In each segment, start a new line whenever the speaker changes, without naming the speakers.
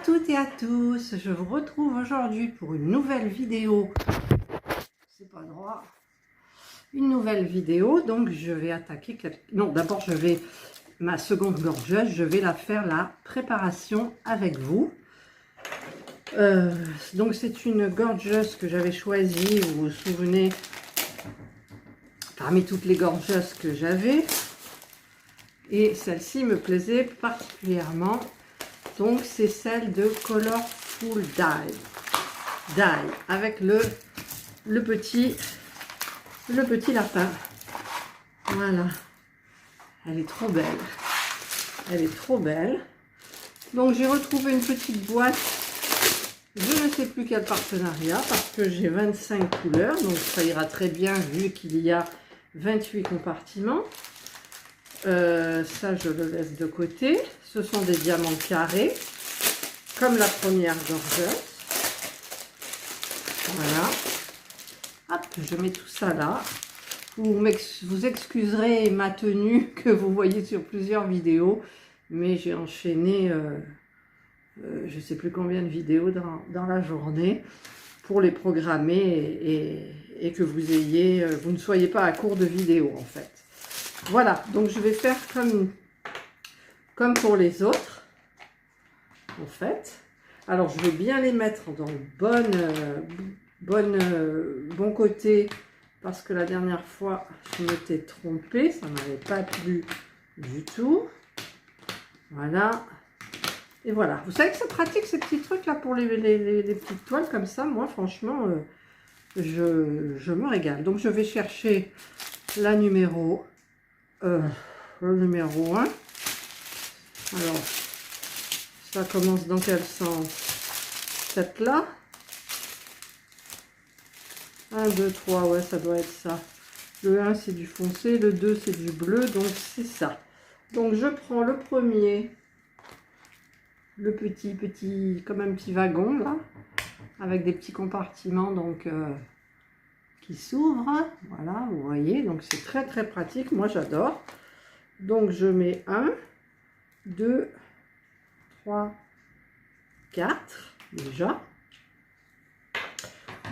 toutes et à tous, je vous retrouve aujourd'hui pour une nouvelle vidéo, c'est pas droit, une nouvelle vidéo, donc je vais attaquer, non d'abord je vais, ma seconde gorgeuse, je vais la faire la préparation avec vous. Donc c'est une gorgeuse que j'avais choisie, vous vous souvenez, parmi toutes les gorgeuses que j'avais, et celle-ci me plaisait particulièrement. Donc c'est celle de Colorful Dye avec le petit lapin. Voilà, elle est trop belle, elle est trop belle. Donc j'ai retrouvé une petite boîte, je ne sais plus quel partenariat, parce que j'ai 25 couleurs, donc ça ira très bien vu qu'il y a 28 compartiments. Ça je le laisse de côté. Ce sont des diamants carrés comme la première gorgeuse. Voilà, hop, je mets tout ça là. Vous excuserez ma tenue que vous voyez sur plusieurs vidéos, mais j'ai enchaîné je ne sais plus combien de vidéos dans la journée pour les programmer et que vous ne soyez pas à court de vidéos en fait. Voilà, donc je vais faire comme pour les autres, en fait. Alors, je vais bien les mettre dans le bon côté, parce que la dernière fois, je m'étais trompée, ça ne m'avait pas plu du tout. Voilà. Et voilà. Vous savez que c'est pratique, ces petits trucs-là, pour les petites toiles comme ça. Moi, franchement, je me régale. Donc, je vais chercher le numéro 1. Alors, ça commence dans quel sens? Cette là. 1, 2, 3, ouais, ça doit être ça. Le 1, c'est du foncé, le 2, c'est du bleu, donc c'est ça. Donc, je prends le premier, le petit, comme un petit wagon, là, avec des petits compartiments, donc, qui s'ouvrent. Voilà, vous voyez, donc c'est très, très pratique. Moi, j'adore. Donc, je mets 1, 2, 3, 4 déjà.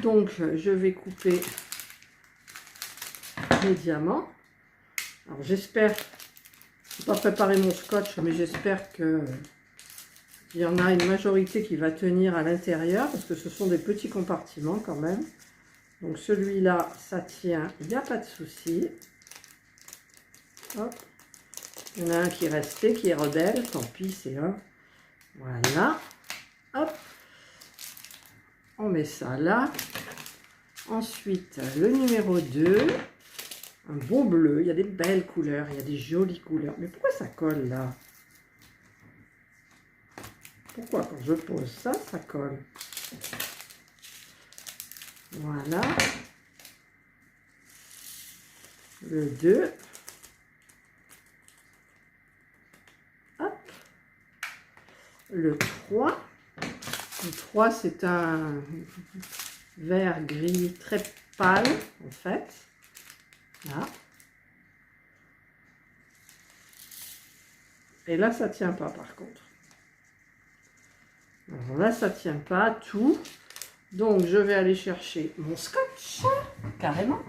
Donc je vais couper mes diamants. Alors j'espère, je n'ai pas préparé mon scotch, mais j'espère qu'il y en a une majorité qui va tenir à l'intérieur, parce que ce sont des petits compartiments quand même. Donc celui-là, ça tient, il n'y a pas de souci. Hop. Il y en a un qui est resté, qui est rebelle, tant pis, c'est un. Voilà, hop, on met ça là. Ensuite, le numéro 2, un beau bleu, il y a des belles couleurs, il y a des jolies couleurs. Mais pourquoi ça colle là? Pourquoi quand je pose ça, ça colle? Voilà, le 2. Le 3. Le 3, c'est un vert gris très pâle, en fait. Là. Et là, ça ne tient pas, par contre. Alors là, ça ne tient pas tout. Donc, je vais aller chercher mon scotch, carrément.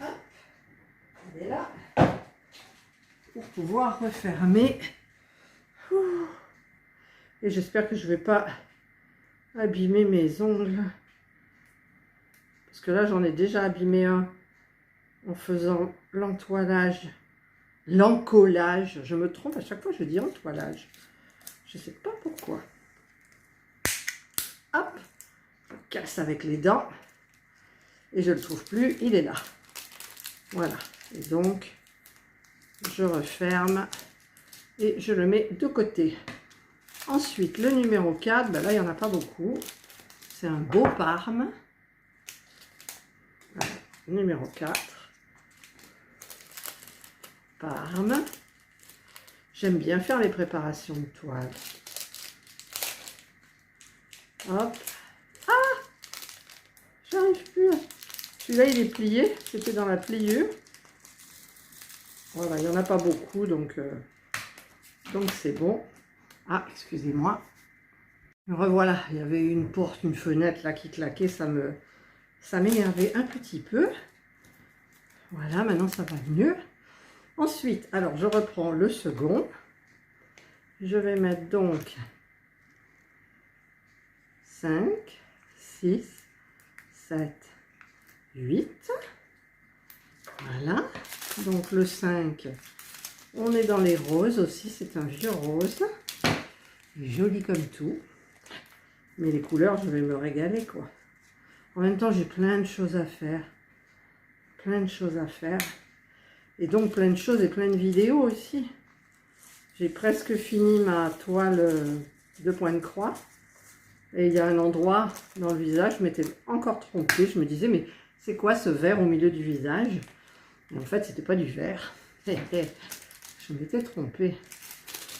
Hop. Il est là. Pour pouvoir refermer. Et j'espère que je ne vais pas abîmer mes ongles. Parce que là, j'en ai déjà abîmé un en faisant l'entoilage. L'encollage. Je me trompe à chaque fois, je dis entoilage. Je ne sais pas pourquoi. Hop. Je casse avec les dents. Et je ne le trouve plus. Il est là. Voilà. Et donc, je referme. Et je le mets de côté. Ensuite, le numéro 4, ben là, il n'y en a pas beaucoup. C'est un beau Parme. Voilà, numéro 4. Parme. J'aime bien faire les préparations de toile. Hop. Ah! J'arrive plus. Celui-là, il est plié. C'était dans la pliure. Voilà, il n'y en a pas beaucoup, donc c'est bon. Ah, excusez-moi. Me revoilà, il y avait une porte, une fenêtre là qui claquait, ça m'énervait un petit peu. Voilà, maintenant ça va mieux. Ensuite, alors je reprends le second. Je vais mettre donc 5, 6, 7, 8. Voilà. Donc le 5, on est dans les roses aussi, c'est un vieux rose. Joli comme tout. Mais les couleurs, je vais me régaler, quoi. En même temps, j'ai plein de choses à faire. Plein de choses à faire. Et donc, plein de choses et plein de vidéos aussi. J'ai presque fini ma toile de point de croix. Et il y a un endroit dans le visage, je m'étais encore trompée. Je me disais, mais c'est quoi ce vert au milieu du visage? Et en fait, c'était pas du vert. Je m'étais trompée.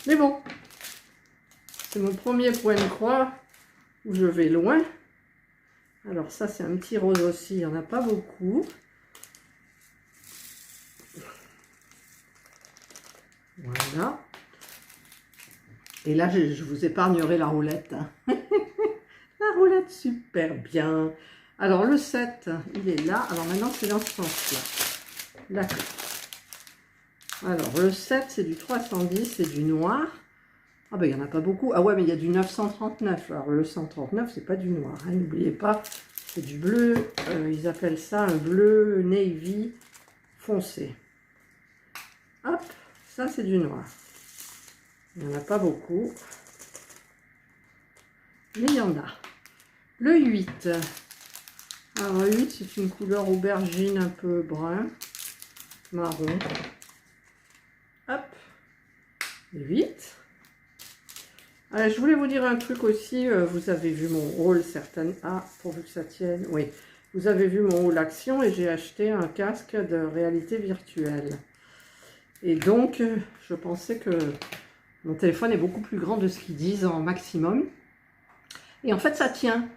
Mais bon, c'est mon premier point de croix où je vais loin. Alors ça, c'est un petit rose aussi, il n'y en a pas beaucoup. Voilà. Et là, je vous épargnerai la roulette. La roulette, super bien. Alors le 7, il est là. Alors maintenant, c'est dans ce sens-là. D'accord. Alors le 7, c'est du 310, c'est du noir. Ah ben, il n'y en a pas beaucoup. Ah ouais, mais il y a du 939. Alors le 139, c'est pas du noir. Hein. N'oubliez pas, c'est du bleu. Ils appellent ça un bleu navy foncé. Hop, ça c'est du noir. Il n'y en a pas beaucoup. Mais il y en a. Le 8. Alors le 8, c'est une couleur aubergine un peu brun, marron. Hop, le 8. Alors, je voulais vous dire un truc aussi, vous avez vu mon haul certaines... Ah, pourvu que ça tienne, oui. Vous avez vu mon haul action et j'ai acheté un casque de réalité virtuelle. Et donc, je pensais que mon téléphone est beaucoup plus grand de ce qu'ils disent en maximum. Et en fait, ça tient.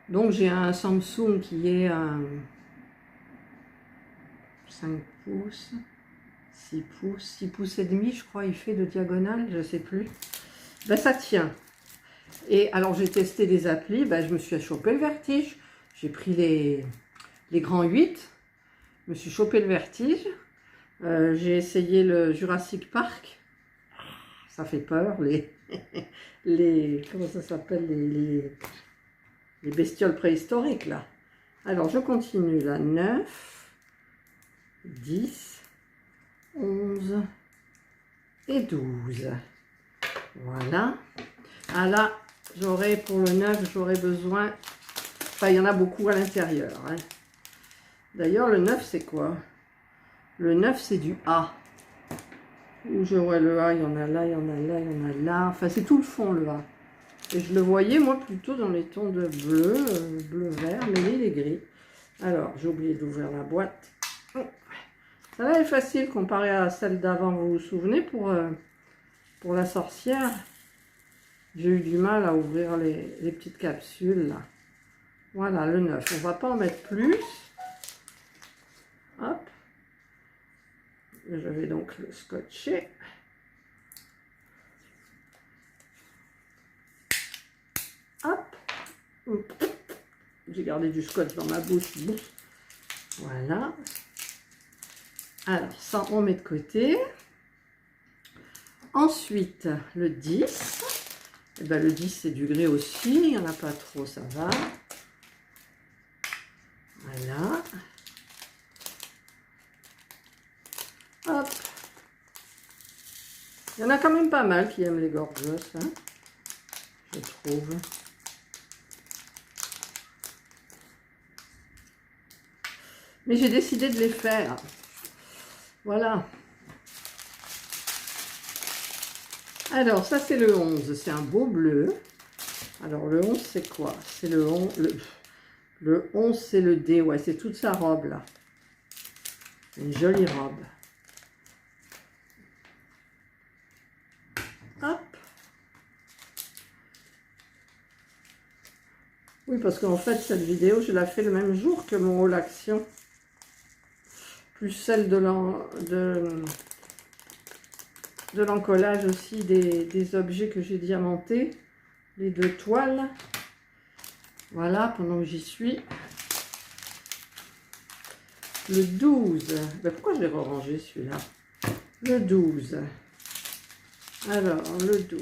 Donc, j'ai un Samsung qui est un 5 pouces, 6 pouces, 6 pouces et demi, je crois, il fait de diagonale, je ne sais plus. Ben, ça tient. Et alors, j'ai testé des applis, ben, je me suis chopé le vertige. J'ai pris les grands 8, je me suis chopé le vertige. J'ai essayé le Jurassic Park. Ça fait peur, comment ça s'appelle, les bestioles préhistoriques, là. Alors, je continue, là, 9, 10, 11 et 12. Voilà. Ah là, j'aurai pour le 9, j'aurai besoin... Enfin, il y en a beaucoup à l'intérieur. Hein. D'ailleurs, le 9, c'est quoi? Le 9, c'est du A. Où je vois le A, il y en a là, il y en a là, il y en a là. Enfin, c'est tout le fond, le A. Et je le voyais, moi, plutôt dans les tons de bleu, bleu-vert, mais il est gris. Alors, j'ai oublié d'ouvrir la boîte. Ça là est facile comparé à celle d'avant, vous vous souvenez, pour la sorcière. J'ai eu du mal à ouvrir les petites capsules, là. Voilà, le 9. On ne va pas en mettre plus. Hop. Je vais donc le scotcher. Hop. J'ai gardé du scotch dans ma bouche. Voilà. Alors, ça, on met de côté. Ensuite, le 10. Et ben, le 10, c'est du gris aussi. Il n'y en a pas trop, ça va. Voilà. Hop. Il y en a quand même pas mal qui aiment les gorgeous, hein, je trouve. Mais j'ai décidé de les faire. Voilà. Alors, ça, c'est le 11. C'est un beau bleu. Alors, le 11, c'est quoi? C'est le 11. Le 11, c'est le D. Ouais, c'est toute sa robe, là. Une jolie robe. Hop. Oui, parce qu'en fait, cette vidéo, je l'ai fait le même jour que mon haul action. Plus celle de de l'encollage aussi des objets que j'ai diamantés, les 2 toiles. Voilà, pendant que j'y suis. Le 12. Ben pourquoi je l'ai rangé celui-là? Le 12. Alors, le 12.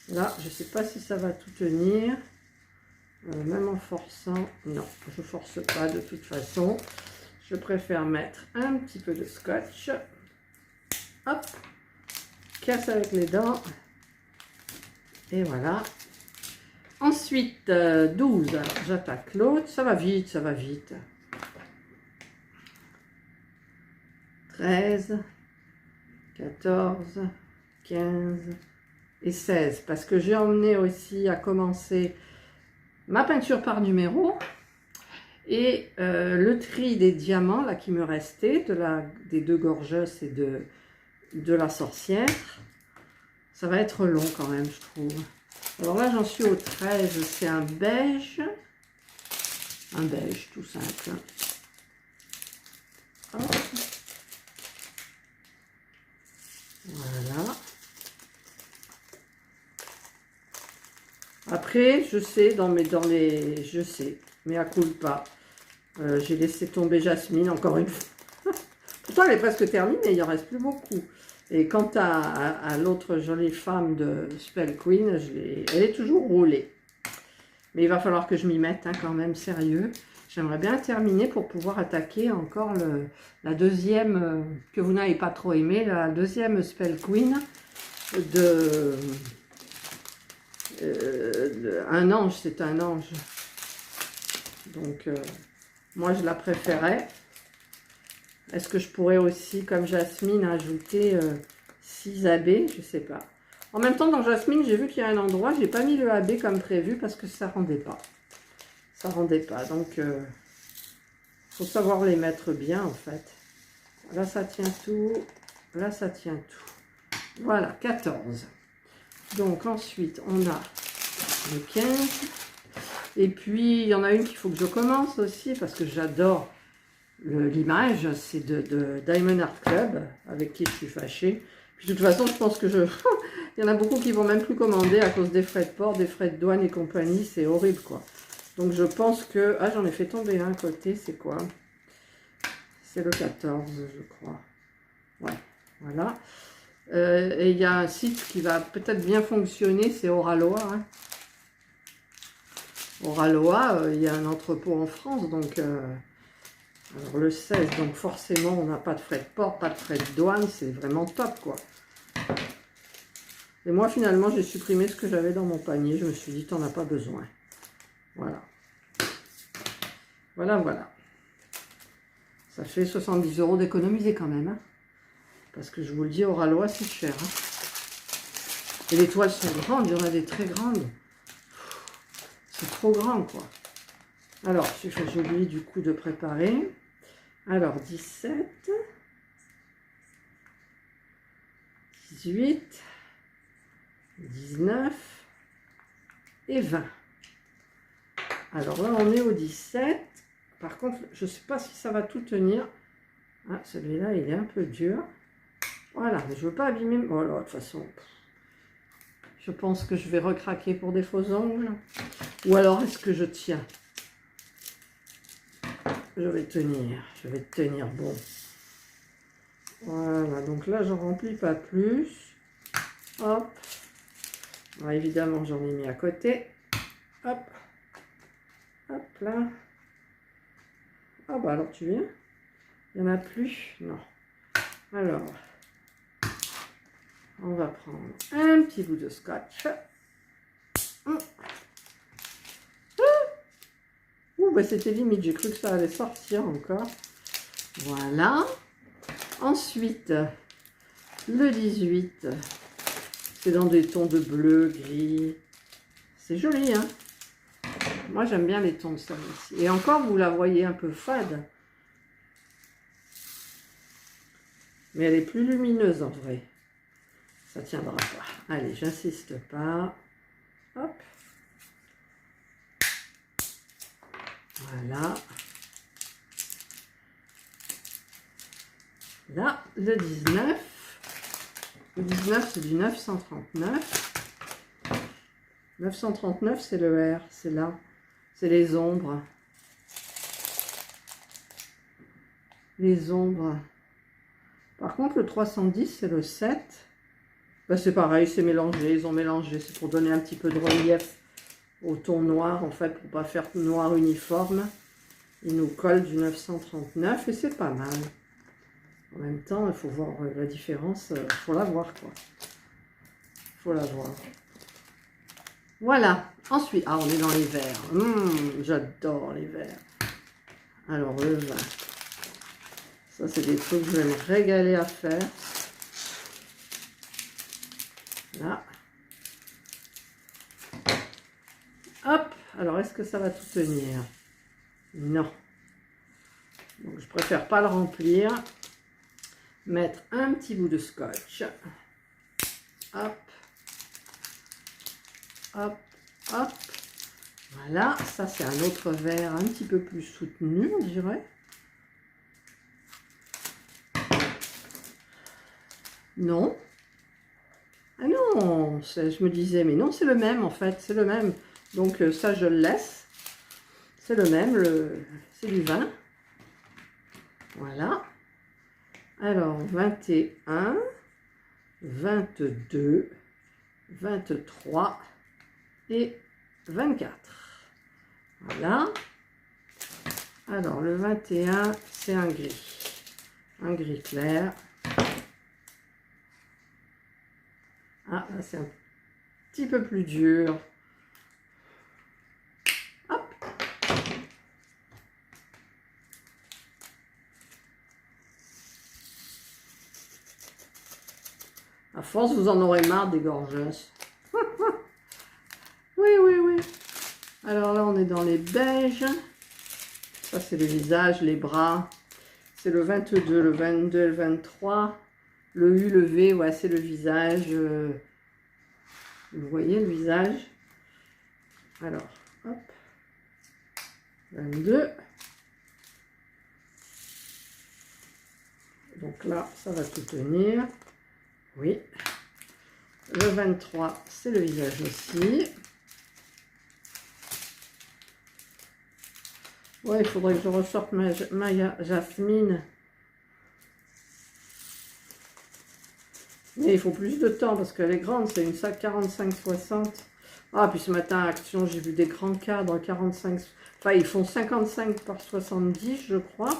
Là, je ne sais pas si ça va tout tenir. Même en forçant. Non, je ne force pas de toute façon. Je préfère mettre un petit peu de scotch. Hop. Casse avec les dents. Et voilà. Ensuite, 12. Alors, j'attaque l'autre. Ça va vite, ça va vite. 13, 14, 15 et 16. Parce que j'ai emmené aussi à commencer ma peinture par numéro. Et le tri des diamants là qui me restait, des 2 gorgeuses et de la sorcière. Ça va être long quand même, je trouve. Alors là, j'en suis au 13. C'est un beige. Un beige, tout simple. Hop. Voilà. Après, je sais, je sais, mais à culpa. J'ai laissé tomber Jasmine encore une fois. Pourtant, elle est presque terminée, il en reste plus beaucoup. Et quant à l'autre jolie femme de Spell Queen, elle est toujours roulée. Mais il va falloir que je m'y mette hein, quand même, sérieux. J'aimerais bien terminer pour pouvoir attaquer encore la deuxième, que vous n'avez pas trop aimé, la deuxième Spell Queen un ange, c'est un ange. Donc, moi, je la préférais. Est-ce que je pourrais aussi, comme Jasmine, ajouter 6 AB? Je sais pas. En même temps, dans Jasmine, j'ai vu qu'il y a un endroit, j'ai pas mis le AB comme prévu parce que ça rendait pas. Ça rendait pas. Donc, faut savoir les mettre bien, en fait. Là, ça tient tout. Là, ça tient tout. Voilà, 14. Donc, ensuite, on a le 15. Et puis, il y en a une qu'il faut que je commence aussi parce que j'adore l'image, c'est de Diamond Art Club, avec qui je suis fâchée. Puis, de toute façon, je pense que il y en a beaucoup qui vont même plus commander à cause des frais de port, des frais de douane et compagnie. C'est horrible, quoi. Donc, je pense que... Ah, j'en ai fait tomber un côté, c'est quoi? C'est le 14, je crois. Ouais, voilà. Et il y a un site qui va peut-être bien fonctionner, c'est Oraloa. Hein. Oraloa, il y a un entrepôt en France, donc... alors le 16, donc forcément on n'a pas de frais de port, pas de frais de douane, c'est vraiment top quoi. Et moi finalement j'ai supprimé ce que j'avais dans mon panier, je me suis dit t'en as pas besoin. Voilà. Voilà, voilà. Ça fait 70 € d'économiser quand même. Hein. Parce que je vous le dis, Oraloa c'est cher. Hein. Et les toiles sont grandes, il y en a des très grandes. C'est trop grand quoi. Alors, j'ai oublié du coup de préparer. Alors, 17, 18, 19 et 20. Alors là, on est au 17. Par contre, je ne sais pas si ça va tout tenir. Ah, celui-là, il est un peu dur. Voilà, mais je ne veux pas abîmer... Oh là, de toute façon, je pense que je vais recraquer pour des faux ongles. Ou alors, est-ce que je tiens? Je vais tenir bon. Voilà, donc là, j'en remplis pas plus. Hop. Alors, évidemment, j'en ai mis à côté. Hop. Hop là. Ah bah alors, tu viens? Il n'y en a plus? Non. Alors, on va prendre un petit bout de scotch. Ouh, bah c'était limite, j'ai cru que ça allait sortir encore. Voilà. Ensuite, le 18, c'est dans des tons de bleu, gris. C'est joli, hein? Moi, j'aime bien les tons de ça aussi. Et encore, vous la voyez un peu fade. Mais elle est plus lumineuse en vrai. Ça tiendra pas. Allez, j'insiste pas. Hop. Voilà. Là, le 19. Le 19, c'est du 939. 939, c'est le R, c'est là. C'est les ombres. Les ombres. Par contre, le 310, c'est le 7. Ben, c'est pareil, c'est mélangé. Ils ont mélangé. C'est pour donner un petit peu de relief au ton noir, en fait, pour pas faire noir uniforme. Ils nous collent du 939 et c'est pas mal. En même temps, il faut voir la différence. Il faut la voir, quoi. Il faut la voir. Voilà. Ensuite, ah, on est dans les verts. J'adore les verts. Alors, le vin. Ça, c'est des trucs que je vais me régaler à faire. Là. Hop. Alors, est-ce que ça va tout tenir? Non. Donc, je préfère pas le remplir. Mettre un petit bout de scotch. Hop. Hop. Hop. Voilà. Ça, c'est un autre verre un petit peu plus soutenu, on dirait. Non. Ah non, je me disais, mais non, c'est le même en fait, c'est le même. Donc ça, je le laisse. C'est le même, c'est du vin. Voilà. Alors, 21, 22, 23 et 24. Voilà. Alors, le 21, c'est un gris. Un gris clair. Ah, là, c'est un petit peu plus dur. Hop. À force, vous en aurez marre des gorgeuses. Oui, oui, oui. Alors là, on est dans les beiges. Ça, c'est le visage, les bras. C'est le 22, le 22, le 23. Le U, le V, ouais, c'est le visage. Vous voyez le visage. Alors, hop. 22. Donc là, ça va tout tenir. Oui. Le 23, c'est le visage aussi. Ouais, il faudrait que je ressorte ma Jasmine. Mais il faut plus de temps parce qu'elle est grande, c'est une sac 45-60. Ah, puis ce matin à Action, j'ai vu des grands cadres 45. Enfin, ils font 55 par 70, je crois.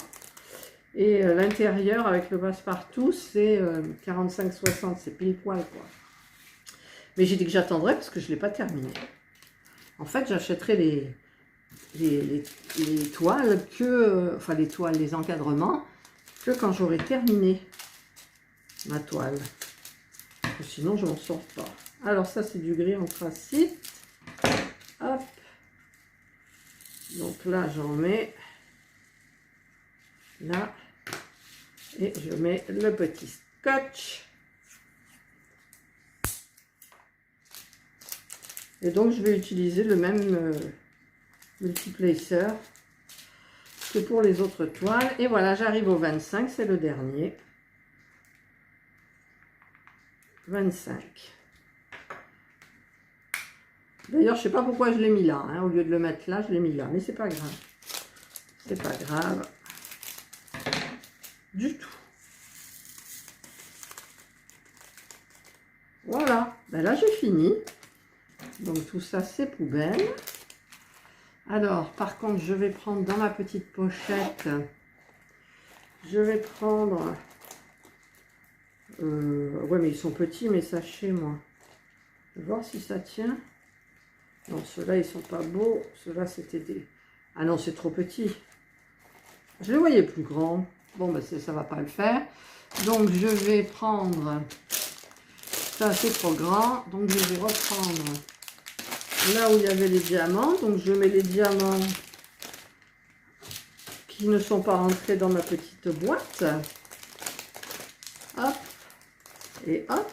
Et l'intérieur avec le passe-partout, c'est 45-60. C'est pile poil, quoi. Mais j'ai dit que j'attendrais parce que je ne l'ai pas terminé. En fait, j'achèterai les toiles que... enfin, les toiles, les encadrements, que quand j'aurai terminé ma toile. Sinon, je m'en sors pas. Alors, ça, c'est du gris anthracite. Hop. Donc là, j'en mets là. Et je mets le petit scotch. Et donc, je vais utiliser le même multiplacer que pour les autres toiles. Et voilà, j'arrive au 25, c'est le dernier. 25. D'ailleurs, je sais pas pourquoi je l'ai mis là. Hein. Au lieu de le mettre là, je l'ai mis là. Mais c'est pas grave. C'est pas grave. Du tout. Voilà. Ben là, j'ai fini. Donc, tout ça, c'est poubelle. Alors, par contre, je vais prendre dans ma petite pochette. Je vais prendre... ouais, mais ils sont petits, mes sachets, moi. Je vais voir si ça tient. Non, ceux-là, ils sont pas beaux. Ceux-là, c'était des... Ah non, c'est trop petit. Je les voyais plus grands. Bon, ben ça va pas le faire. Donc, je vais prendre... Ça, c'est trop grand. Donc, je vais reprendre là où il y avait les diamants. Donc, je mets les diamants qui ne sont pas rentrés dans ma petite boîte. Hop. Et hop.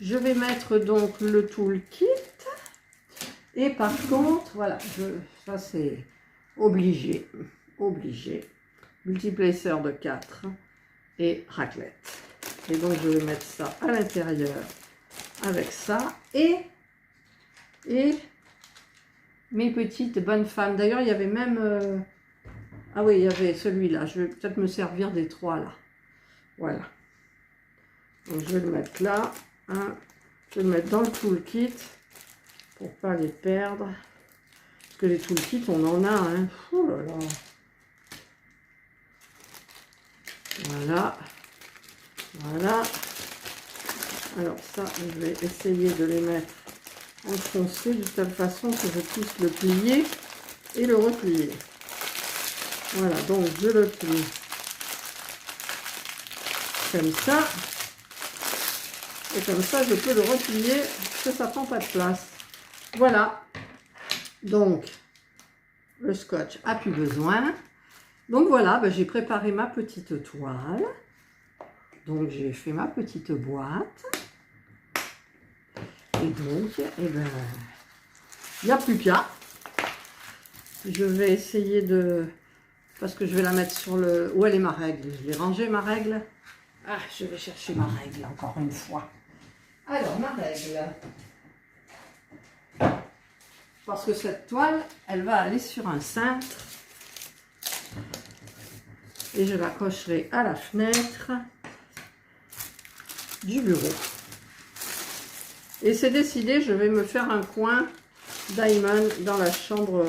Je vais mettre donc le toolkit. Et par contre, voilà, ça c'est obligé. Obligé. Multiplacer de 4. et raclette. Et donc je vais mettre ça à l'intérieur avec ça et mes petites bonnes femmes. D'ailleurs, il y avait même... ah oui, il y avait celui-là. Je vais peut-être me servir des 3 là. Voilà. Donc je vais le mettre là. Hein. Je vais le mettre dans le toolkit pour ne pas les perdre. Parce que les toolkits, on en a. Hein. Ouh là là. Voilà. Voilà. Alors ça, je vais essayer de les mettre enfoncés de telle façon que je puisse le plier et le replier. Voilà, donc je le plie comme ça. Et comme ça, je peux le replier parce que ça prend pas de place. Voilà. Donc, le scotch a plus besoin. Donc voilà, ben, j'ai préparé ma petite toile. Donc j'ai fait ma petite boîte. Et donc, eh ben, il n'y a plus qu'à. Je vais essayer de... Parce que je vais la mettre sur le... Où elle est ma règle? Je l'ai rangée ma règle. Ah, je vais chercher ma règle encore une fois. Alors, ma règle. Parce que cette toile, elle va aller sur un cintre. Et je l'accrocherai à la fenêtre du bureau. Et c'est décidé, je vais me faire un coin diamond dans la chambre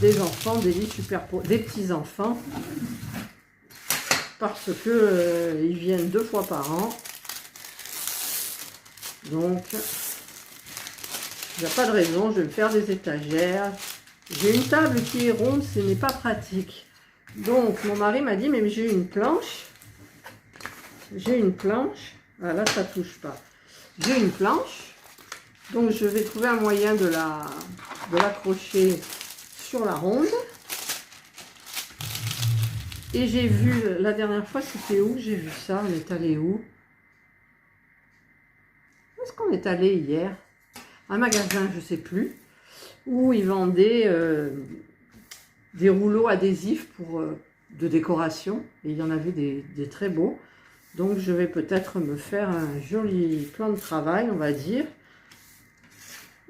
des enfants, des lits des petits-enfants. Parce que ils viennent 2 fois par an. Donc, il n'y a pas de raison, je vais me faire des étagères. J'ai une table qui est ronde, ce n'est pas pratique. Donc, mon mari m'a dit, mais j'ai une planche. J'ai une planche. Ah là, ça ne touche pas. J'ai une planche. Donc, je vais trouver un moyen de l'accrocher sur la ronde. Et j'ai vu, la dernière fois, c'était où j'ai vu ça? On est allé où? Où est-ce qu'on est allé hier? Un magasin, je ne sais plus, où ils vendaient des rouleaux adhésifs de décoration. Et il y en avait des très beaux. Donc, je vais peut-être me faire un joli plan de travail, on va dire.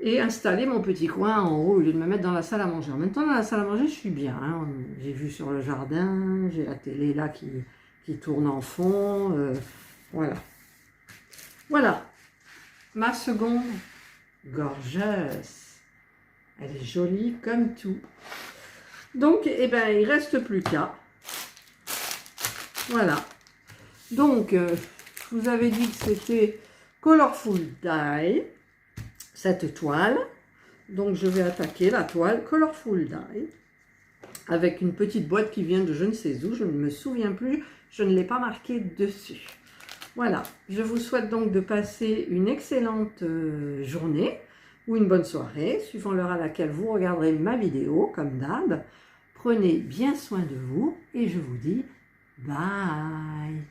Et installer mon petit coin en haut, au lieu de me mettre dans la salle à manger. En même temps, dans la salle à manger, je suis bien. Hein. J'ai vu sur le jardin, j'ai la télé là qui tourne en fond. Voilà. Voilà. Ma seconde gorgeuse. Elle est jolie comme tout. Donc, eh ben, il ne reste plus qu'à. Voilà. Donc, je vous avais dit que c'était Colorful Dye, cette toile. Donc, je vais attaquer la toile Colorful Dye avec une petite boîte qui vient de je ne sais où. Je ne me souviens plus. Je ne l'ai pas marqué dessus. Voilà. Je vous souhaite donc de passer une excellente journée ou une bonne soirée, suivant l'heure à laquelle vous regarderez ma vidéo, comme d'hab. Prenez bien soin de vous et je vous dis bye.